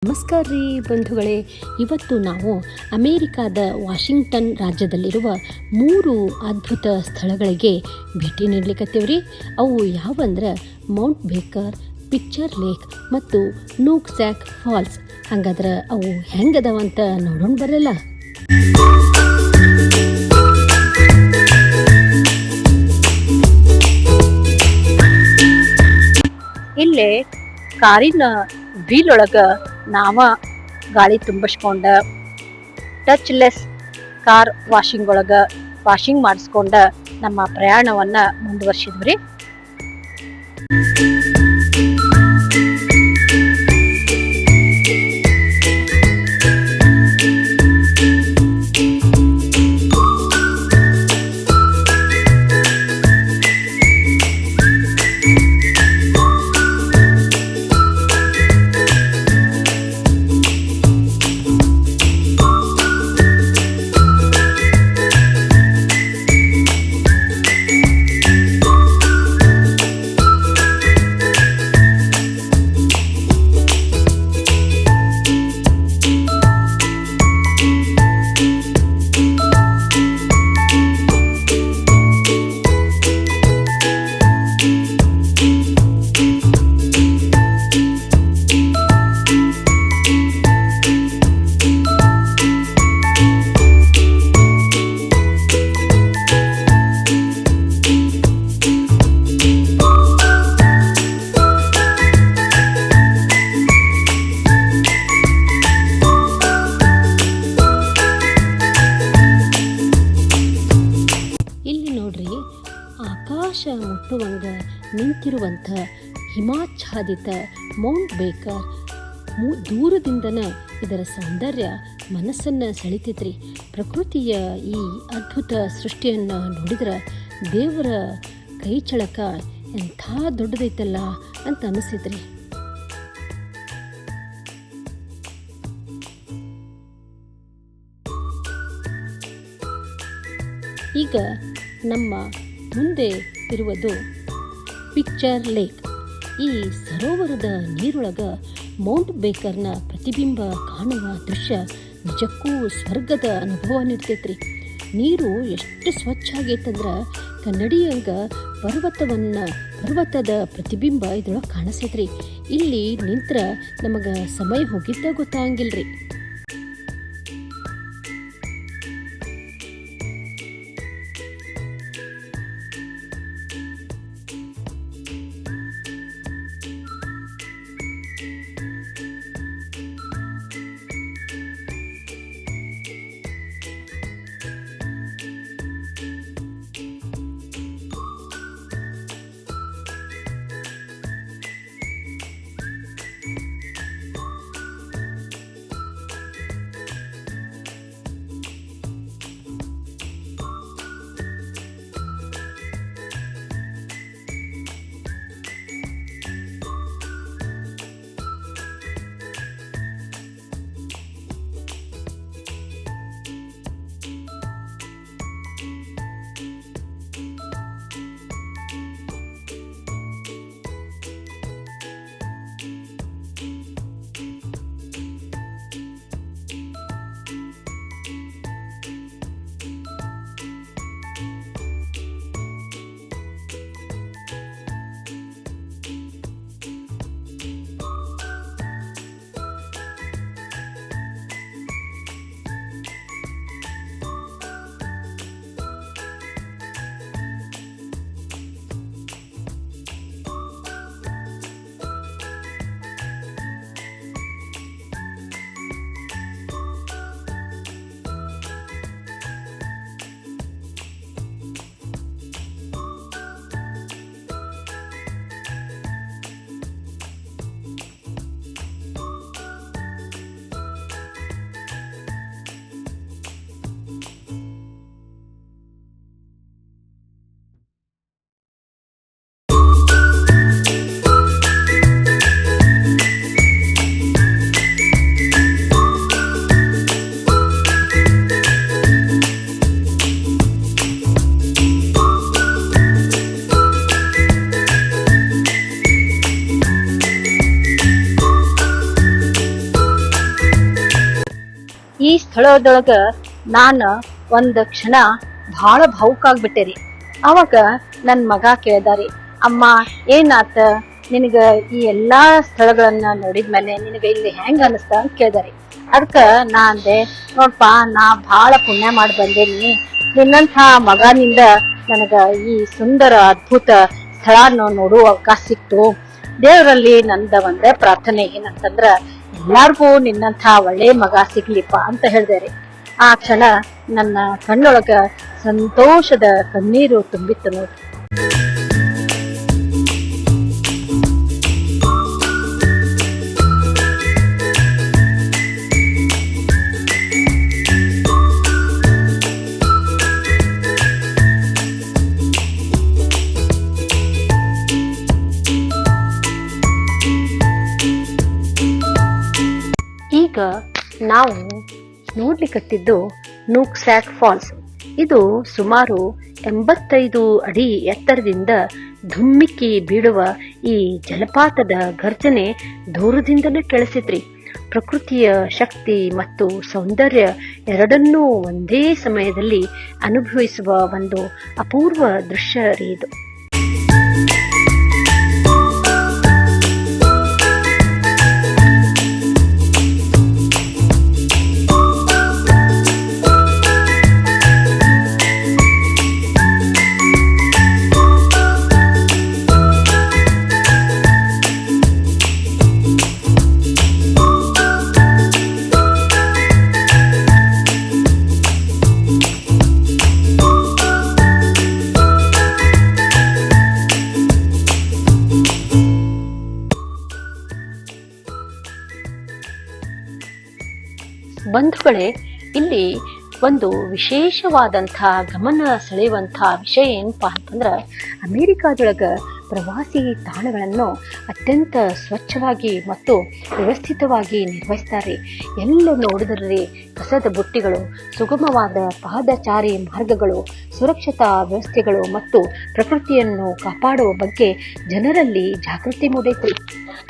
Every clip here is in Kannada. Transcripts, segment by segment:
ನಮಸ್ಕಾರ ರೀ ಬಂಧುಗಳೇ. ಇವತ್ತು ನಾವು ಅಮೇರಿಕಾದ ವಾಷಿಂಗ್ಟನ್ ರಾಜ್ಯದಲ್ಲಿರುವ 3 ಅದ್ಭುತ ಸ್ಥಳಗಳಿಗೆ ಭೇಟಿ ನೀಡಲಿಕ್ಕತ್ತೀವ್ರಿ. ಅವು ಯಾವಂದ್ರೆ ಮೌಂಟ್ ಬೇಕರ್, ಪಿಕ್ಚರ್ ಲೇಕ್ ಮತ್ತು ನೂಕ್ಸಾಕ್ ಫಾಲ್ಸ್. ಹಂಗಾದ್ರೆ ಅವು ಹೆಂಗದವಂತ ನೋಡೋಣ ಬರಲ್ಲ. ಇಲ್ಲೇ ಕಾರಿನ ವೀಲ್ ಒಳಗ ನಾವ ಗಾಳಿ ತುಂಬಿಸ್ಕೊಂಡ ಟಚ್ಲೆಸ್ ಕಾರ್ ವಾಷಿಂಗ್ ಒಳಗ ವಾಷಿಂಗ್ ಮಾಡಿಸ್ಕೊಂಡ ನಮ್ಮ ಪ್ರಯಾಣವನ್ನ ಮುಂದುವರ್ಸಿದ್ವಿ. ಆಕಾಶ ಮುಟ್ಟುವಂಗ ನಿಂತಿರುವಂಥ ಹಿಮಾಚ್ಛಾದಿತ ಮೌಂಟ್ ಬೇಕರ್. ದೂರದಿಂದನ ಇದರ ಸೌಂದರ್ಯ ಮನಸ್ಸನ್ನು ಸೆಳಿತೈತ್ರಿ. ಪ್ರಕೃತಿಯ ಈ ಅದ್ಭುತ ಸೃಷ್ಟಿಯನ್ನು ನೋಡಿದ್ರೆ ದೇವರ ಕೈ ಚಳಕ ಎಂಥ ದೊಡ್ಡದೈತಲ್ಲ ಅಂತ ಅನಿಸಿದ್ರಿ. ಈಗ ನಮ್ಮ ಮುಂದೆ ಇರುವುದು ಪಿಕ್ಚರ್ ಲೇಕ್. ಈ ಸರೋವರದ ನೀರೊಳಗ ಮೌಂಟ್ ಬೇಕರ್ನ ಪ್ರತಿಬಿಂಬ ಕಾಣುವ ದೃಶ್ಯ ನಿಜಕ್ಕೂ ಸ್ವರ್ಗದ ಅನುಭವ ನೀಡ್ತೈತ್ರಿ. ನೀರು ಎಷ್ಟು ಸ್ವಚ್ಛ ಆಗೈತಂದ್ರೆ ಕನ್ನಡಿಯಂಗ ಪರ್ವತದ ಪ್ರತಿಬಿಂಬ ಇದ್ರೊಳಗೆ ಕಾಣಿಸ್ತೈತ್ರಿ. ಇಲ್ಲಿ ನಿಂತ್ರ ನಮಗೆ ಸಮಯ ಹೋಗಿದ್ದ ಗೊತ್ತಾಗಂಗಿಲ್ರಿ. ಈ ಸ್ಥಳದೊಳಗ ನಾನು ಒಂದು ಕ್ಷಣ ಬಹಳ ಭಾವುಕ ಆಗ್ಬಿಟ್ಟೆ. ಅವಾಗ ನನ್ನ ಮಗ ಕೇಳ್ದಾರಿ, ಅಮ್ಮ ಏನಾತ ನಿನಗ ಈ ಎಲ್ಲಾ ಸ್ಥಳಗಳನ್ನ ನೋಡಿದ್ಮೇಲೆ ನಿನಗ ಇಲ್ಲಿ ಹೆಂಗ ಅನಿಸ್ತ ಅಂತ ಕೇಳ್ದಾರಿ. ಅದಕ್ಕ ನಾ ಅಂದೆ, ನೋಡ್ಪ ನಾ ಬಹಳ ಪುಣ್ಯ ಮಾಡಿ ಬಂದೇನಿ, ನಿನ್ನಂಥ ಮಗನಿಂದ ನನಗ ಈ ಸುಂದರ ಅದ್ಭುತ ಸ್ಥಳನ ನೋಡುವ ಅವಕಾಶ ಸಿಕ್ತು. ದೇವರಲ್ಲಿ ನಂದ ಒಂದೇ ಪ್ರಾರ್ಥನೆ ಏನಂತಂದ್ರ ಎಲ್ಲಾರ್ಗೂ ನಿನ್ನಂಥ ಒಳ್ಳೆ ಮಗ ಸಿಗ್ಲಿಪ್ಪ ಅಂತ ಹೇಳ್ದೇರಿ. ಆ ಕ್ಷಣ ನನ್ನ ಕಣ್ಣೊಳಗ ಸಂತೋಷದ ಕಣ್ಣೀರು ತುಂಬಿತ್ತು ನೋಡಿ. ಈಗ ನಾವು ನೋಡ್ಲಿಕ್ಕತ್ತಿದ್ದು ನೂಕ್ಸಾಕ್ ಫಾಲ್ಸ್. ಇದು ಸುಮಾರು 85 ಅಡಿ ಎತ್ತರದಿಂದ ಧುಮ್ಮಿಕ್ಕಿ ಬೀಳುವ ಈ ಜಲಪಾತದ ಗರ್ಜನೆ ದೂರದಿಂದಲೇ ಕೇಳಿಸಿದ್ರಿ. ಪ್ರಕೃತಿಯ ಶಕ್ತಿ ಮತ್ತು ಸೌಂದರ್ಯ ಎರಡನ್ನೂ ಒಂದೇ ಸಮಯದಲ್ಲಿ ಅನುಭವಿಸುವ ಒಂದು ಅಪೂರ್ವ ದೃಶ್ಯ ರೀ ಇದು. ಬಂಧುಗಳೇ, ಇಲ್ಲಿ ಒಂದು ವಿಶೇಷವಾದಂಥ ಗಮನ ಸೆಳೆಯುವಂಥ ವಿಷಯ ಏನಪ್ಪಾ ಅಂತಂದ್ರೆ, ಅಮೇರಿಕಾದೊಳಗ ಪ್ರವಾಸಿ ತಾಣಗಳನ್ನು ಅತ್ಯಂತ ಸ್ವಚ್ಛವಾಗಿ ಮತ್ತು ವ್ಯವಸ್ಥಿತವಾಗಿ ನಿರ್ವಹಿಸ್ತಾರೆ. ಎಲ್ಲ ನೋಡಿದ್ರಲ್ಲಿ ಕಸದ ಬುಟ್ಟಿಗಳು, ಸುಗಮವಾದ ಪಾದಚಾರಿ ಮಾರ್ಗಗಳು, ಸುರಕ್ಷತಾ ವ್ಯವಸ್ಥೆಗಳು ಮತ್ತು ಪ್ರಕೃತಿಯನ್ನು ಕಾಪಾಡುವ ಬಗ್ಗೆ ಜನರಲ್ಲಿ ಜಾಗೃತಿ ಮೂಡೈತ್ರಿ.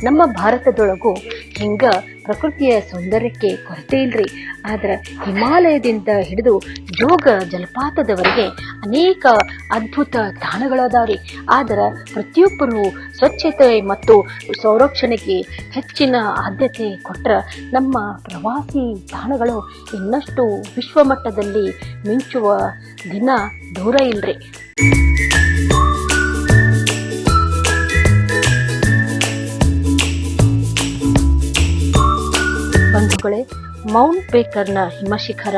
ನಮ್ಮ ಭಾರತದೊಳಗೂ ಹಿಂಗ ಪ್ರಕೃತಿಯ ಸೌಂದರ್ಯಕ್ಕೆ ಕೊರತೆ ಇಲ್ರಿ. ಆದ್ರೆ ಹಿಮಾಲಯದಿಂದ ಹಿಡಿದು ಜೋಗ ಜಲಪಾತದವರೆಗೆ ಅನೇಕ ಅದ್ಭುತ ತಾಣಗಳದಾವ್ರಿ. ಆದ್ರೆ ಪ್ರತಿಯೊಬ್ಬರು ಸ್ವಚ್ಛತೆ ಮತ್ತು ಸಂರಕ್ಷಣೆಗೆ ಹೆಚ್ಚಿನ ಆದ್ಯತೆ ಕೊಟ್ರ ನಮ್ಮ ಪ್ರವಾಸಿ ತಾಣಗಳು ಇನ್ನಷ್ಟು ವಿಶ್ವಮಟ್ಟದಲ್ಲಿ ಮಿಂಚುವ ದಿನ ದೂರ ಇಲ್ರಿ. ಬಂಧುಗಳೇ, ಮೌಂಟ್ ಬೇಕರ್ನ ಹಿಮಶಿಖರ,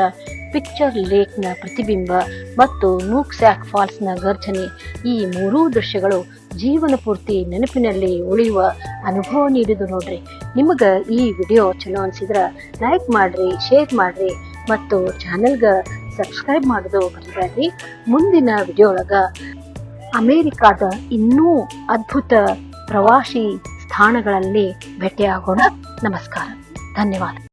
ಪಿಕ್ಚರ್ ಲೇಕ್ನ ಪ್ರತಿಬಿಂಬ ಮತ್ತು ನೂಕ್ಸಾಕ್ ಫಾಲ್ಸ್ನ ಗರ್ಜನೆ, ಈ ಮೂರೂ ದೃಶ್ಯಗಳು ಜೀವನ ಪೂರ್ತಿ ನೆನಪಿನಲ್ಲಿ ಉಳಿಯುವ ಅನುಭವ ನೀಡಿದು ನೋಡ್ರಿ. ನಿಮಗೆ ಈ ವಿಡಿಯೋ ಚಲೋ ಅನ್ಸಿದ್ರ ಲೈಕ್ ಮಾಡ್ರಿ, ಶೇರ್ ಮಾಡ್ರಿ ಮತ್ತು ಚಾನೆಲ್ಗೆ ಸಬ್ಸ್ಕ್ರೈಬ್ ಮಾಡೋದು ಮರಿಬೇಡ್ರಿ. ಮುಂದಿನ ವಿಡಿಯೋ ಒಳಗ ಅಮೇರಿಕಾದ ಇನ್ನೂ ಅದ್ಭುತ ಪ್ರವಾಸಿ ಸ್ಥಾನಗಳಲ್ಲಿ ಭೇಟಿಯಾಗೋಣ. ನಮಸ್ಕಾರ, ಧನ್ಯವಾದ.